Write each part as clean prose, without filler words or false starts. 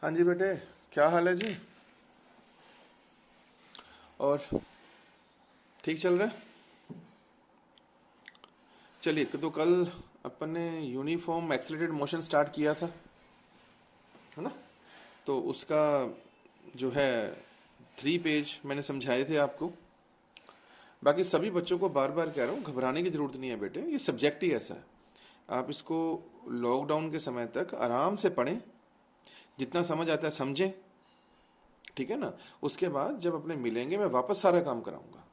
हाँ जी बेटे, क्या हाल है जी? और ठीक चल रहा है? चलिए, तो कल अपन ने यूनिफॉर्म एक्सेलरेटेड मोशन स्टार्ट किया था, है ना? तो उसका जो है 3 पेज मैंने समझाए थे आपको। बाकी सभी बच्चों को बार बार कह रहा हूँ, घबराने की जरूरत नहीं है बेटे, ये सब्जेक्ट ही ऐसा है। आप इसको लॉकडाउन के समय तक आराम से पढ़ें, जितना समझ आता है समझें, ठीक है ना? उसके बाद जब अपने मिलेंगे मैं वापस सारा काम कराऊंगा,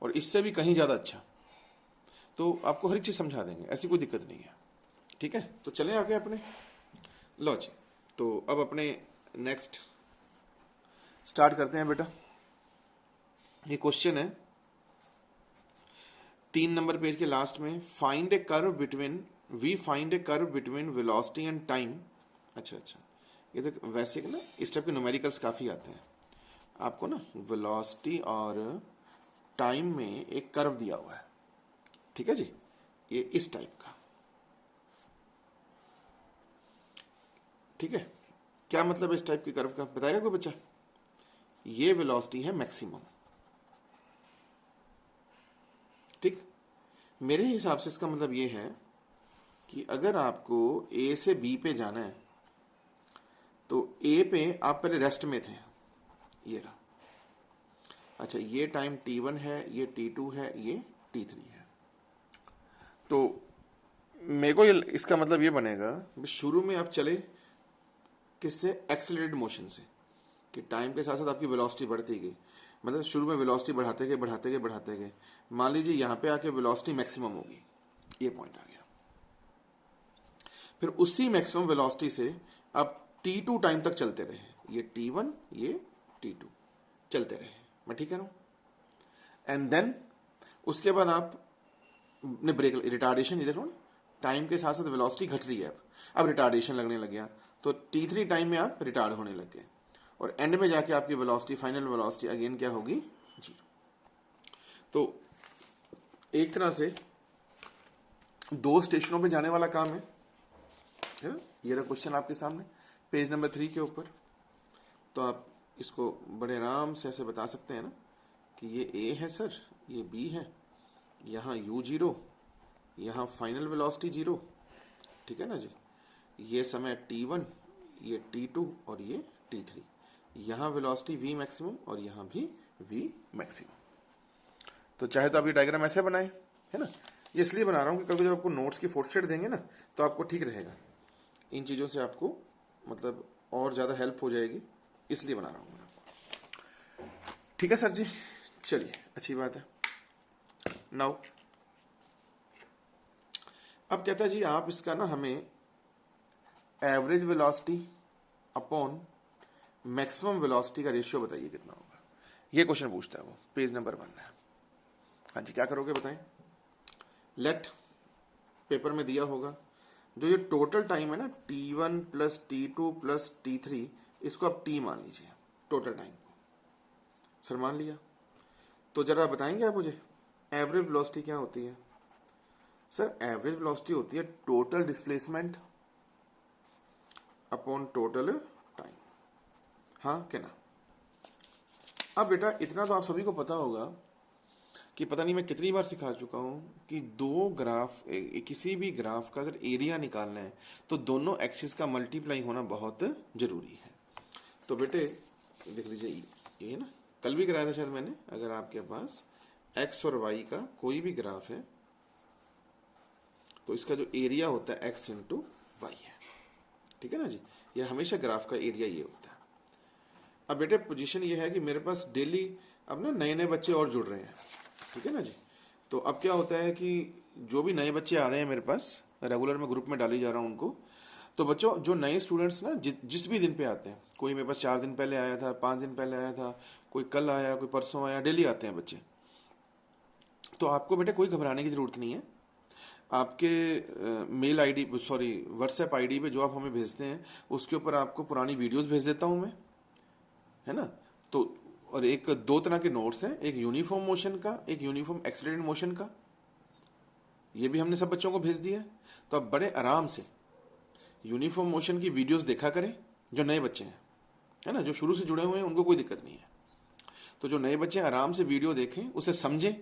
और इससे भी कहीं ज़्यादा अच्छा। तो आपको हर एक चीज़ समझा देंगे, ऐसी कोई दिक्कत नहीं है। ठीक है, तो चलें आगे अपने। लो जी, तो अब अपने नेक्स्ट स्टार्ट करते हैं बेटा। ये क्वेश्चन है 3 नंबर पेज के लास्ट में, find a curve between we find a curve between velocity and time. अच्छा अच्छा, ये तो वैसे ना इस टाइप के न्यूमेरिकल्स काफ़ी आते हैं आपको ना। वेलोसिटी और टाइम में एक कर्व दिया हुआ है, ठीक है जी, ये इस टाइप का। ठीक है, क्या मतलब है इस टाइप के कर्व का, बताएगा कोई बच्चा? ये वेलोसिटी है मैक्सिमम, ठीक। मेरे हिसाब से इसका मतलब ये है कि अगर आपको ए से बी पे जाना है तो ए पे आप पहले रेस्ट में थे, ये रहा। अच्छा, ये टाइम t1 है, ये t2 है, ये t3 है। तो मेरे को ये इसका मतलब ये बनेगा, शुरू में आप चले किससे? एक्सेलरेटेड मोशन से, कि टाइम के साथ साथ आपकी वेलोसिटी बढ़ती गई। मतलब शुरू में वेलोसिटी बढ़ाते गए बढ़ाते गए बढ़ाते गए, मान लीजिए यहाँ पे आके वेलोसिटी मैक्सिमम होगी, ये पॉइंट आ गया। फिर उसी मैक्सिमम वेलोसिटी से आप t2 टाइम तक चलते रहे, ये t1 ये t2 चलते रहे। मैं ठीक कह रहा हूँ? एंड देन उसके बाद आप ने ब्रेक, रिटार्डेशन, ये देखो ना, टाइम के साथ साथ वेलोसिटी घट रही है, अब रिटार्डेशन लगने लग गया, तो t3 टाइम में आप रिटार्ड होने लग गए, और एंड में जाके आपकी वेलोसिटी, फाइनल वेलोसिटी अगेन क्या होगी? 0। तो एक तरह से 2 स्टेशनों पे जाने वाला काम है ना? ये रहा क्वेश्चन आपके सामने पेज नंबर 3 के ऊपर। तो आप इसको बड़े आराम से ऐसे बता सकते हैं ना कि ये ए है सर, ये बी है, यहाँ u0, यहाँ फाइनल वेलोसिटी 0, ठीक है ना जी। ये समय t1, ये t2 और ये t3, यहाँ वेलोसिटी v मैक्सिमम और यहाँ भी v मैक्सिमम। तो चाहे तो आप ये डायग्राम ऐसे बनाएं, है ना? ये इसलिए बना रहा हूँ कि कभी जब आपको नोट्स की फोटोस्टेट देंगे ना, तो आपको ठीक रहेगा, इन चीज़ों से आपको मतलब और ज़्यादा हेल्प हो जाएगी, इसलिए बना रहा हूँ मैं आपको। ठीक है सर जी, चलिए, अच्छी बात है। नाउ अब कहता है जी, आप इसका ना हमें average velocity upon maximum velocity का रेशियो बताइए कितना होगा। ये क्वेश्चन पूछता है वो, पेज नंबर 1 है। हाँ जी, क्या करोगे बताएं? लेट, पेपर में दिया होगा, जो ये टोटल टाइम है ना, t1 plus t2 plus t3, इसको आप t मान लीजिए टोटल टाइम को। सर मान लिया, तो जरा बताएंगे आप मुझे एवरेज वेलोसिटी क्या होती है? सर एवरेज वेलोसिटी होती है total displacement upon total time. हाँ क्या ना? अब बेटा इतना तो आप सभी को पता होगा कि पता नहीं मैं कितनी बार सिखा चुका हूं कि दो ग्राफ, किसी भी ग्राफ का अगर एरिया निकालना है तो दोनों एक्सिस का मल्टीप्लाई होना बहुत जरूरी है। तो बेटे देख लीजिए, ये ना कल भी कराया था शायद मैंने, अगर आपके पास एक्स और वाई का कोई भी ग्राफ है तो इसका जो एरिया होता है एक्स इंटू वाई है, ठीक है ना जी। ये हमेशा ग्राफ का एरिया ये होता है। अब बेटे पोजीशन ये है कि मेरे पास डेली अब ना नए नए बच्चे और जुड़ रहे हैं, ठीक है ना जी। तो अब क्या होता है कि जो भी नए बच्चे आ रहे हैं मेरे पास, रेगुलर में ग्रुप में डाली जा रहा हूँ उनको। तो बच्चों जो नए स्टूडेंट्स ना जिस भी दिन पे आते हैं, कोई मेरे पास 4 दिन पहले आया था, 5 दिन पहले आया था, कोई कल आया, कोई परसों आया, डेली आते हैं बच्चे। तो आपको बेटे कोई घबराने की जरूरत नहीं है। आपके mail ID, sorry WhatsApp ID पे जो आप हमें भेजते हैं उसके ऊपर आपको पुरानी वीडियोस भेज देता हूँ मैं, है ना? तो और एक 2 तरह के नोट्स हैं, एक यूनिफॉर्म मोशन का, एक यूनिफॉर्म एक्सेलरेटेड मोशन का, ये भी हमने सब बच्चों को भेज दिया है। तो आप बड़े आराम से यूनिफॉर्म मोशन की वीडियोस देखा करें, जो नए बच्चे हैं, है ना, जो शुरू से जुड़े हुए हैं उनको कोई दिक्कत नहीं है। तो जो नए बच्चे आराम से वीडियो देखें, उसे समझें,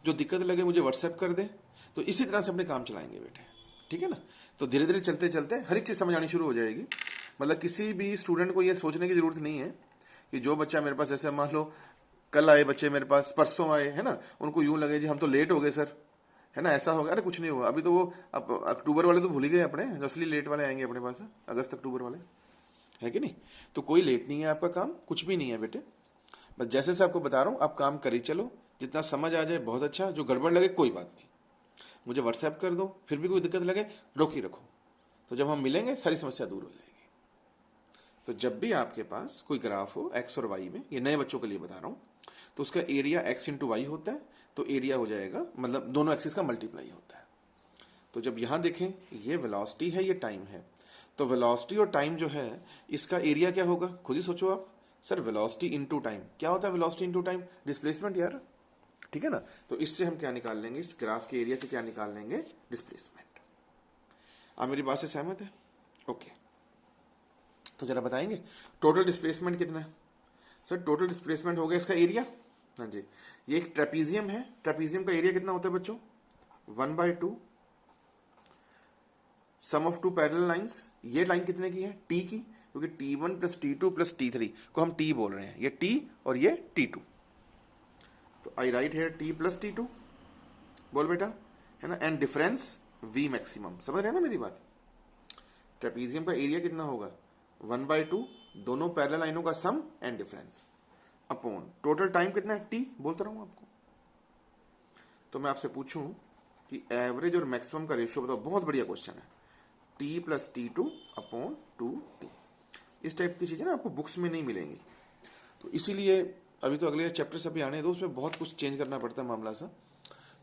जो दिक्कत लगे मुझे व्हाट्सएप कर दें। तो इसी तरह से अपने काम चलाएंगे बेटे, ठीक है ना। तो धीरे धीरे चलते चलते हर एक चीज़ समझ आनी शुरू हो जाएगी। मतलब किसी भी स्टूडेंट को ये सोचने की जरूरत नहीं है कि जो बच्चा मेरे पास, ऐसे मान लो कल आए बच्चे मेरे पास, परसों आए, है ना, उनको यूं लगे जी हम तो लेट हो गए सर, है ना, ऐसा हो गया। अरे कुछ नहीं हुआ, अभी तो वो अक्टूबर वाले तो भूल ही गए अपने, जो असली लेट वाले आएंगे अपने पास अगस्त अक्टूबर वाले, है कि नहीं। तो कोई लेट नहीं है, आपका काम कुछ भी नहीं है बेटे। बस जैसे से आपको बता रहा हूँ आप काम कर ही चलो, जितना समझ आ जाए बहुत अच्छा, जो गड़बड़ लगे कोई बात नहीं, मुझे व्हाट्सएप कर दो, फिर भी कोई दिक्कत लगे रोक ही रखो। तो जब हम मिलेंगे सारी समस्या दूर हो जाएगी। तो जब भी आपके पास कोई ग्राफ हो एक्स और वाई में, ये नए बच्चों के लिए बता रहा हूँ, तो उसका एरिया एक्स इंटू वाई होता है, तो एरिया हो जाएगा, मतलब दोनों एक्सिस का मल्टीप्लाई होता है। तो जब यहाँ देखें ये वेलोसिटी है, ये टाइम है, तो वेलोसिटी और टाइम जो है इसका एरिया क्या होगा, खुद ही सोचो आप। सर वेलोसिटी इंटू टाइम क्या होता है, वेलोसिटी इंटू टाइम डिस्प्लेसमेंट यार, ठीक है ना। तो इससे हम क्या निकाल लेंगे, इस ग्राफ के एरिया से क्या निकाल लेंगे, डिस्प्लेसमेंट। आप मेरी बात से सहमत है? ओके, तो जरा बताएंगे टोटल डिस्प्लेसमेंट कितना है। सर टोटल डिस्प्लेसमेंट हो गया इसका एरिया, हाँ जी। ये एक ट्रेपीजियम है, ट्रेपीजियम का एरिया कितना होता है बच्चों, 1/2 सम ऑफ टू पैरेलल लाइंस। ये लाइन कितने की है, टी की, क्योंकि T1 plus T2 plus T3 को हम टी बोल रहे हैं, ये टी और ये T2। तो I write here T plus T2, बोल बेटा, है ना, एंड डिफरेंस V मैक्सिमम। समझ रहे हैं ना मेरी बात। ट्रेपीजियम का एरिया कितना होगा, 1/2 दोनों पैरेलल लाइनों का sum and difference upon total time कितना है, टी बोलता रहूं आपको। तो मैं आपसे पूछूं कि एवरेज और मैक्सिमम का रेशियो बताओ, बहुत बढ़िया क्वेश्चन है। T plus T2 upon 2T। इस टाइप की चीजें ना आपको बुक्स में नहीं मिलेंगी, तो इसीलिए अभी तो अगले चैप्टर से भी आने दो, उसमें बहुत कुछ चेंज करना पड़ता है मामला सा।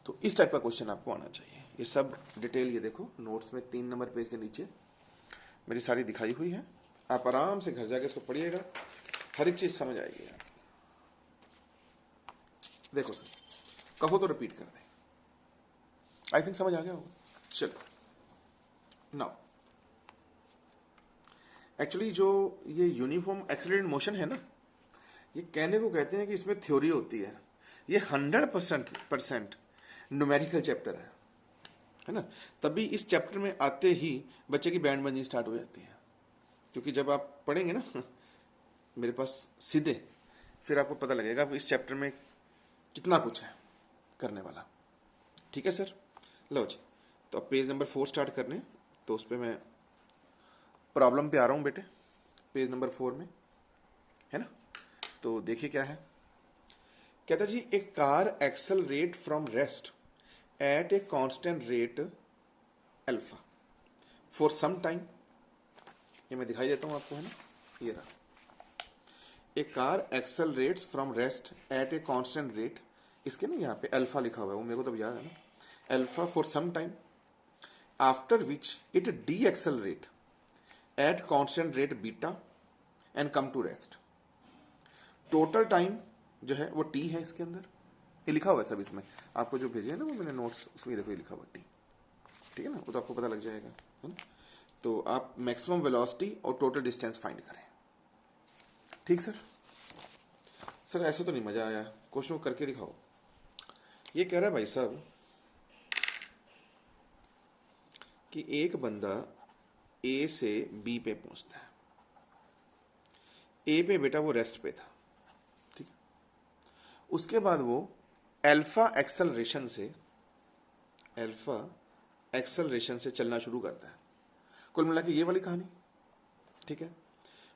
तो इस टाइप का क्वेश्चन आपको आना चाहिए। ये सब डिटेल ये देखो नोट्स में 3 नंबर पेज के नीचे मेरी सारी दिखाई हुई है। आप आराम से घर जाके इसको पढ़िएगा, हर एक चीज समझ आएगी यार। देखो सर, कहो तो रिपीट कर दें, आई थिंक समझ आ गया होगा। चलो नाउ, एक्चुअली जो ये यूनिफॉर्म एक्सीलरेटेड मोशन है ना, ये कहने को कहते हैं कि इसमें थ्योरी होती है, ये 100% न्यूमेरिकल चैप्टर है ना। तभी इस चैप्टर में आते ही बच्चे की बैंड बंजी स्टार्ट हो जाती है, क्योंकि जब आप पढ़ेंगे ना मेरे पास सीधे, फिर आपको पता लगेगा इस चैप्टर में कितना कुछ है करने वाला। ठीक है सर, लो जी। तो अब पेज नंबर 4 स्टार्ट करने, तो उस पर मैं प्रॉब्लम पे आ रहा हूँ बेटे, पेज नंबर 4 में, है ना। तो देखिए क्या है, कहता जी a car accelerate from rest at a constant rate alpha for some time. ये मैं दिखाई देता हूं आपको, है ना, ये रहा। A car accelerates from rest at a constant rate, इसके ना यहाँ पे अल्फा लिखा हुआ है, वो मेरे को तब याद है ना, alpha for some time after which it decelerate at constant rate beta and come to rest. Total time जो है वो टी है इसके अंदर, ये लिखा हुआ है सब इसमें, आपको जो भेजे है ना वो मैंने नोट्स, उसमें देखो ये लिखा हुआ टी, ठीक है ना, वो तो आपको पता लग जाएगा, है ना। तो आप मैक्सिमम वेलोसिटी और टोटल डिस्टेंस फाइंड करें। ठीक सर, सर ऐसे तो नहीं मजा आया, क्वेश्चन को करके दिखाओ। ये कह रहा है भाई साहब कि एक बंदा ए से बी पे पहुंचता है, ए पे बेटा वो रेस्ट पे था, ठीक, उसके बाद वो अल्फा एक्सेलरेशन से चलना शुरू करता है। कुल मिला के ये वाली कहानी, ठीक है।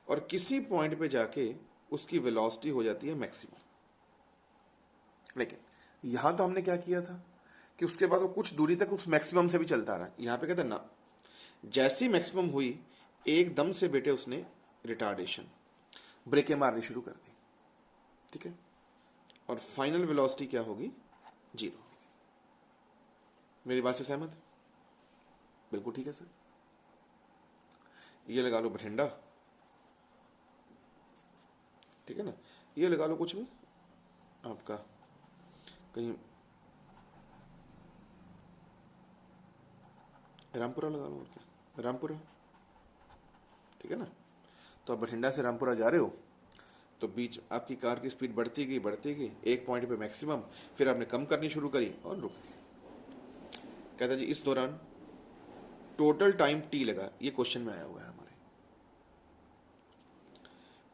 और किसी पॉइंट पे जाके उसकी वेलोसिटी हो जाती है मैक्सिमम। लेकिन यहां तो हमने क्या किया था कि उसके बाद वो कुछ दूरी तक उस मैक्सिमम से भी चलता रहा। यहां पे कहते ना, जैसी मैक्सिमम हुई एकदम से बेटे उसने रिटार्डेशन, ब्रेकें मारनी शुरू कर दी, ठीक है। और फाइनल वेलोसिटी क्या होगी, 0। मेरी बात से सहमत है? बिल्कुल ठीक है सर। ये लगा लो बठिंडा, ठीक है ना, ये लगा लो कुछ भी आपका कहीं रामपुरा लगा लो, और क्या रामपुरा, ठीक है ना। तो आप बठिंडा से रामपुरा जा रहे हो, तो बीच आपकी कार की स्पीड बढ़ती गई, एक पॉइंट पे मैक्सिमम, फिर आपने कम करनी शुरू करी और रुक गए। कहता जी इस दौरान टोटल टाइम टी लगा, ये क्वेश्चन में आया हुआ है हमारे।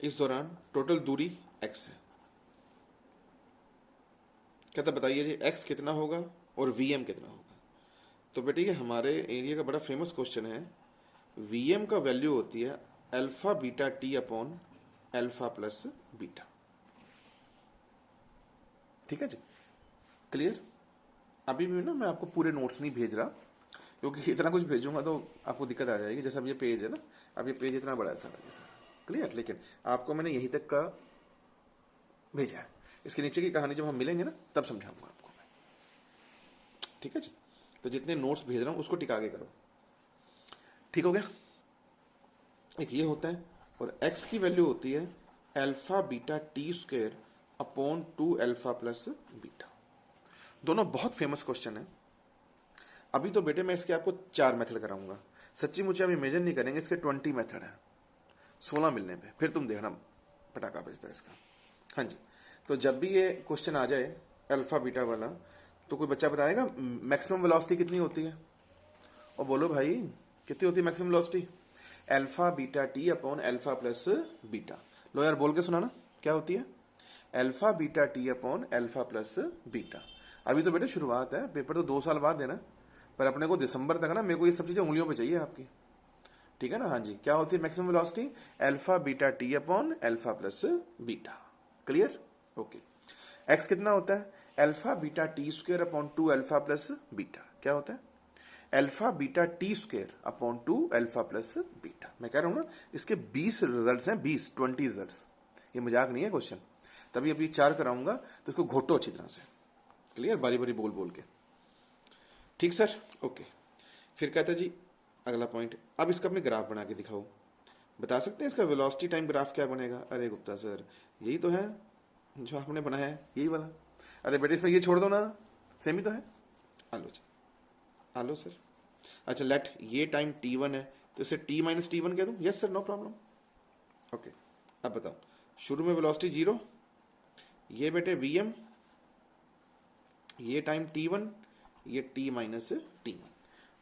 इस दौरान टोटल दूरी x है। कहता बताइए जी x कितना होगा और vm कितना होगा। तो बेटे ये हमारे एरिया का बड़ा फेमस क्वेश्चन है। vm का वैल्यू होती है alpha beta T upon alpha plus beta. ठीक है जी, क्लियर। अभी भी ना मैं आपको पूरे नोट्स नहीं भेज रहा, क्योंकि इतना कुछ भेजूंगा तो आपको दिक्कत आ जाएगी। जैसे अब ये पेज है ना, अब ये पेज इतना बड़ा है सारा जैसा, क्लियर। लेकिन आपको मैंने यहीं तक का भेजा है, इसके नीचे की कहानी जब हम मिलेंगे ना तब समझाऊंगा आपको मैं। ठीक है जी, तो जितने नोट्स भेज रहा हूं उसको टिका के करो। ठीक हो गया। एक ये होता है, और x की वैल्यू होती है alpha beta T square upon 2 alpha plus beta. दोनों बहुत फेमस क्वेश्चन है। अभी तो बेटे मैं इसके आपको 4 मेथड कराऊंगा, सच्ची मुझे अभी मेजर नहीं करेंगे, इसके 20 मेथड है 16 मिलने पे, फिर तुम देखना पटाखा बजता है इसका। हाँ जी, तो जब भी ये क्वेश्चन आ जाए अल्फा बीटा वाला, तो कोई बच्चा बताएगा मैक्सिमम वेलोसिटी कितनी होती है, और बोलो भाई कितनी होती है maximum velocity, alpha beta T upon alpha plus beta. लो यार बोल के सुनाना क्या होती है, alpha beta T upon alpha plus beta. अभी तो बेटे शुरुआत है, पेपर तो 2 साल बाद देना, पर अपने को दिसंबर तक ना मेरे को ये सब चीजें उंगलियों पे चाहिए आपकी। ठीक है ना। हाँ जी, क्या होती है maximum velocity, alpha beta T upon alpha plus beta. Clear, okay. X कितना होता है, alpha beta T square upon 2 alpha plus beta. क्या होता है, alpha beta T square upon 2 alpha plus beta. मैं कह रहा हूं ना, इसके 20 रिजल्ट्स हैं, 20 रिजल्ट्स, ये मजाक नहीं है क्वेश्चन। तभी अभी 4 कराऊंगा, तो इसको घोटो अच्छी तरह से। क्लियर, बारी बारी बोल बोल के। ठीक सर, ओके। फिर कहता जी अगला पॉइंट, अब इसका अपने ग्राफ बना के दिखाओ। बता सकते हैं इसका वेलोसिटी टाइम ग्राफ क्या बनेगा। अरे गुप्ता सर यही तो है जो आपने बनाया है, यही वाला। अरे बेटे इसमें ये छोड़ दो ना, सेम ही तो है। आलो जी, आलो सर। अच्छा लेट ये टाइम t1 है, तो इसे t माइनस t1 कह दूं। Yes sir, no problem. Okay, अब बताओ, शुरू में वेलोसिटी 0, ये बेटे vm, ये टाइम t1, ये t माइनस t1,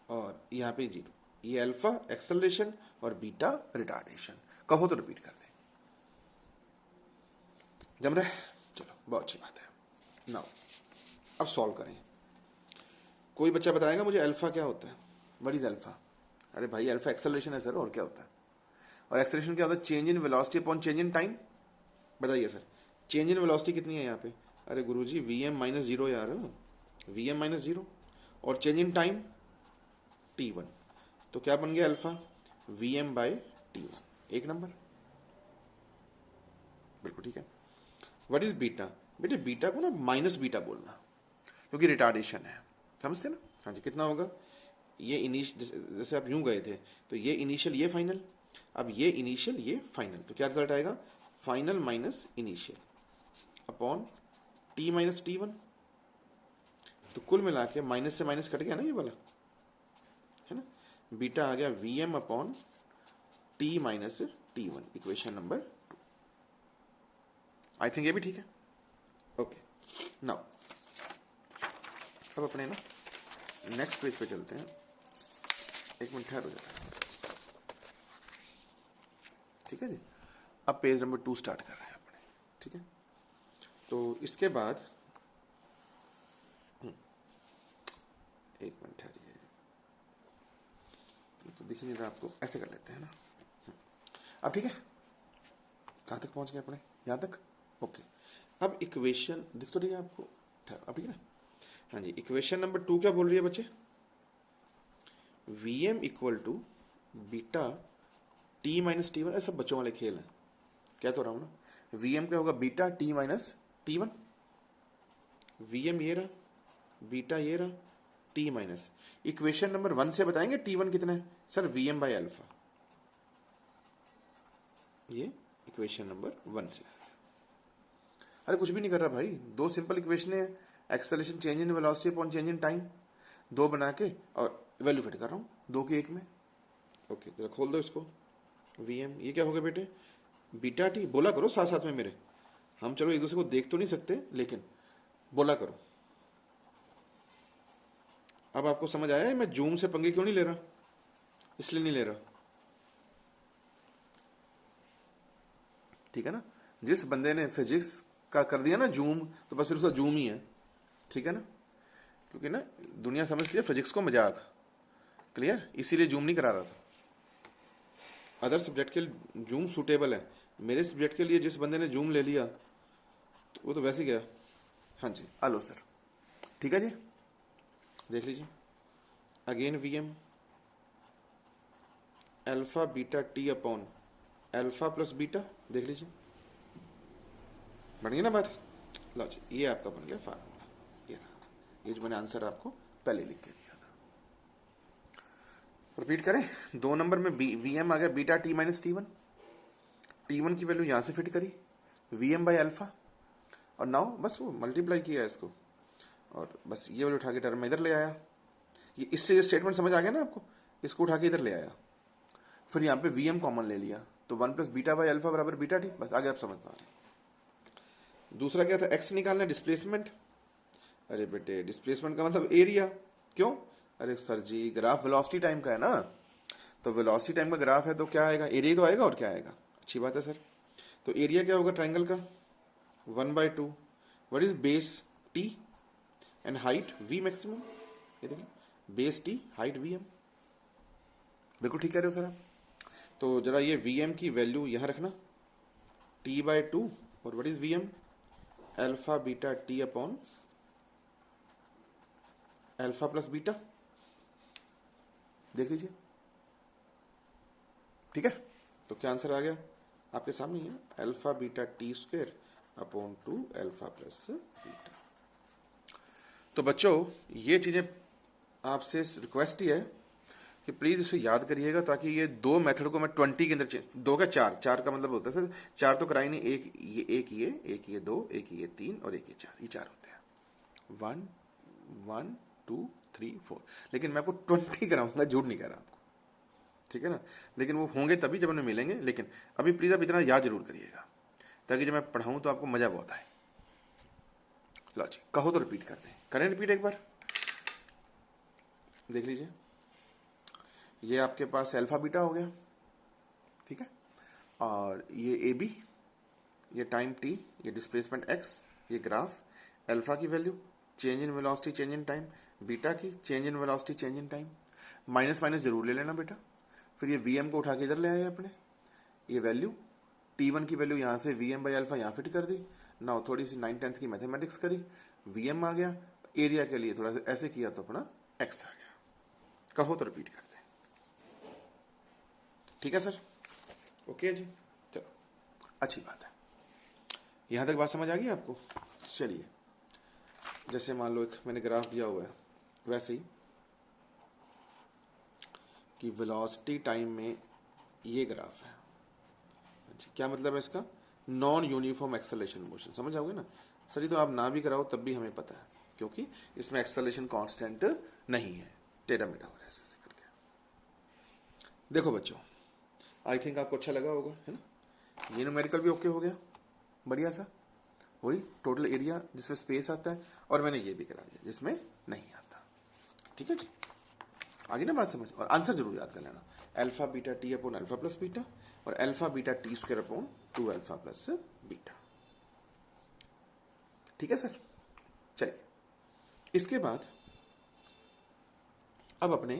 और यहाँ पे 0। ये अल्फा एक्सेलरेशन और बीटा रिटार्डेशन। कहो तो रिपीट कर दे। जम रहे, चलो बहुत अच्छी बात है। नाउ अब सॉल्व करें। कोई बच्चा बताएगा मुझे अल्फा क्या होता है, व्हाट इज अल्फा। अरे भाई अल्फा एक्सेलरेशन है सर, और क्या होता है। और एक्सेलरेशन क्या होता है, change in velocity upon change in time. बताइए सर चेंज इन वेलोसिटी कितनी है यहाँ पे। अरे गुरुजी vm माइनस 0 यार, vm माइनस 0, और चेंज इन टाइम t1, तो क्या बन गया अल्फा, vm बाय t1। एक नंबर, बिल्कुल ठीक है। व्हाट इज बीटा, बेटे बीटा को ना माइनस बीटा बोलना, क्योंकि रिटार्डेशन है, समझते ना। हाँ जी, कितना होगा, ये जैसे आप यूं गए थे, तो ये इनिशियल ये फाइनल, अब ये इनिशियल ये फाइनल, तो क्या रिजल्ट आएगा, final minus initial upon t minus t1। तो कुल मिला के माइनस से माइनस कट गया ना ये वाला, है ना। बीटा आ गया vm upon t minus t1, equation number 2। I think ये भी ठीक है। ओके, नाउ अब अपने ना नेक्स्ट पेज पे चलते हैं। एक मिनट ठहर हो जाता है, ठीक है जी। अब पेज नंबर 2 स्टार्ट कर रहे हैं अपने, ठीक है। तो इसके बाद एक मिनट ठहरिए, तो दिख नहीं रहा आपको, ऐसे कर लेते हैं ना। अब ठीक है, कहाँ तक पहुंच गए अपने, यहाँ तक। ओके, अब इक्वेशन दिख तो रही है आपको, ठहर, अब ठीक है ना। हाँ जी, इक्वेशन नंबर 2 क्या बोल रही है बच्चे, vm equal to beta t minus t1। ऐसा बच्चों वाले खेल है, कह तो रहा हूं ना। vm क्या होगा, beta t minus t1। vm ये रहा, बीटा ये रहा, t माइनस। इक्वेशन नंबर 1 से बताएंगे t1 कितना है सर, vm बाय अल्फा। ये इक्वेशन नंबर 1 से। अरे कुछ भी नहीं कर रहा भाई, 2 सिंपल इक्वेशन है, acceleration change in velocity upon change in time, 2 बना के और वैल्यू फिट कर रहा हूं 2 की 1 में। ओके, जरा खोल दो इसको, VM, ये क्या हो गया बेटे, बीटा टी। बोला करो साथ साथ में मेरे, हम चलो एक दूसरे को देख तो नहीं सकते लेकिन बोला करो। अब आपको समझ आया है मैं जूम से पंगे क्यों नहीं ले रहा, इसलिए नहीं ले रहा, ठीक है ना। जिस बंदे ने फिजिक्स का कर दिया ना जूम, तो बस फिर उसका जूम ही है, ठीक है ना, क्योंकि ना दुनिया समझती है फिजिक्स को मजाक, क्लियर, इसीलिए जूम नहीं करा रहा था। अदर सब्जेक्ट के लिए जूम सूटेबल है, मेरे सब्जेक्ट के लिए जिस बंदे ने जूम ले लिया तो वो तो वैसे ही गया। हाँ जी, आलो सर, ठीक है जी, देख लीजिए again VM alpha beta T upon alpha plus beta, देख लीजिए बन गई ना बात। लो जी, ये आपका बन गया फार्मूला, ये जो मैंने आंसर आपको पहले लिख के दिया था। रिपीट करें, 2 नंबर में VM आ गया beta T minus T1, T1 की वैल्यू यहां से फिट करी VM बाई अल्फा, और नाउ बस वो मल्टीप्लाई किया इसको, और बस ये वाली उठा के टर्म में इधर ले आया। ये इससे ये स्टेटमेंट समझ आ गया ना आपको, इसको उठा के इधर ले आया, फिर यहाँ पे VM कॉमन ले लिया, तो 1 प्लस बीटा बाई अल्फा बराबर बीटा टी, बस आगे आप समझता रहे। दूसरा क्या था, x निकालना, डिस्प्लेसमेंट। अरे बेटे डिस्प्लेसमेंट का मतलब एरिया, क्यों, अरे सर जी ग्राफ वेलोसिटी टाइम का है ना, तो वेलोसिटी टाइम का ग्राफ है तो क्या आएगा, एरिया तो आएगा, और क्या आएगा, अच्छी बात है सर। तो एरिया क्या होगा ट्राइंगल का, 1/2, what is base t and height v maximum, ये देखिए बेस t हाइट vm, बिल्कुल ठीक कह रहे हो सर आप। तो जरा ये VM की वैल्यू यहां रखना, t/2, और what is VM, alpha beta t upon alpha plus beta, देख लीजिए, ठीक है। तो क्या आंसर आ गया आपके सामने ही है, alpha beta T square upon 2 alpha plus beta. तो बच्चों ये चीजें आपसे रिक्वेस्ट ही है कि प्लीज इसे याद करिएगा, ताकि ये 2 मेथड को मैं 20 के अंदर चेंज, 2 का 4, 4 का मतलब होता है सर 4 तो कराई नहीं, एक ये 2, एक ये 3 और एक ये 4, ये 4 होते हैं, 1 1 2 3 4, लेकिन मैं आपको 20 कराऊंगा, झूठ नहीं कह रहा आपको, ठीक है ना, लेकिन वो होंगे तभी जब हमें मिलेंगे। लेकिन अभी प्लीज आप इतना याद जरूर करिएगा, ताकि जब मैं पढ़ाऊं तो आपको मजा बहुत आए। लो जी, कहो तो रिपीट करते हैं, करें रिपीट एक बार, देख लीजिए, ये आपके पास अल्फा बीटा हो गया, ठीक है, और ये ए बी, ये टाइम टी, ये डिस्प्लेसमेंट एक्स, ये ग्राफ, अल्फा की value, change in velocity change in time, beta की change in velocity change in time, minus minus जरूर ले लेना बेटा, फिर ये VM को उठा के इधर ले आए अपने, ये वैल्यू T1 की वैल्यू यहाँ से VM बाई अल्फा यहाँ फिट कर दी, नाउ थोड़ी सी 9th-10th की मैथमेटिक्स करी, VM आ गया, एरिया के लिए थोड़ा सा ऐसे किया तो अपना x आ गया। कहो तो रिपीट करते हैं, ठीक है सर, ओके जी, चलो अच्छी बात है, यहां तक बात समझ आ गई आपको। चलिए, जैसे मान लो एक मैंने ग्राफ दिया हुआ है, वैसे ही कि वेलोसिटी टाइम में ये ग्राफ है, क्या मतलब है इसका, नॉन यूनिफॉर्म एक्सेलरेशन मोशन, समझ आओगे ना सर, ये तो आप ना भी कराओ तब भी हमें पता है, क्योंकि इसमें एक्सेलरेशन कांस्टेंट नहीं है, टेढ़ा मेढ़ा हो रहा है ऐसे करके। देखो बच्चों, आई थिंक आपको अच्छा लगा होगा, है ना, ये न्यूमेरिकल भी ओके हो गया, बढ़िया सा, वही टोटल एरिया जिसमें स्पेस आता है, और मैंने ये भी करा दिया जिसमें नहीं आता, ठीक है जी, आगे ना बात समझ, और आंसर जरूर याद कर लेना, alpha beta T upon alpha plus beta, और alpha beta T square upon 2 alpha plus beta, ठीक है सर। चलिए, इसके बाद अब अपने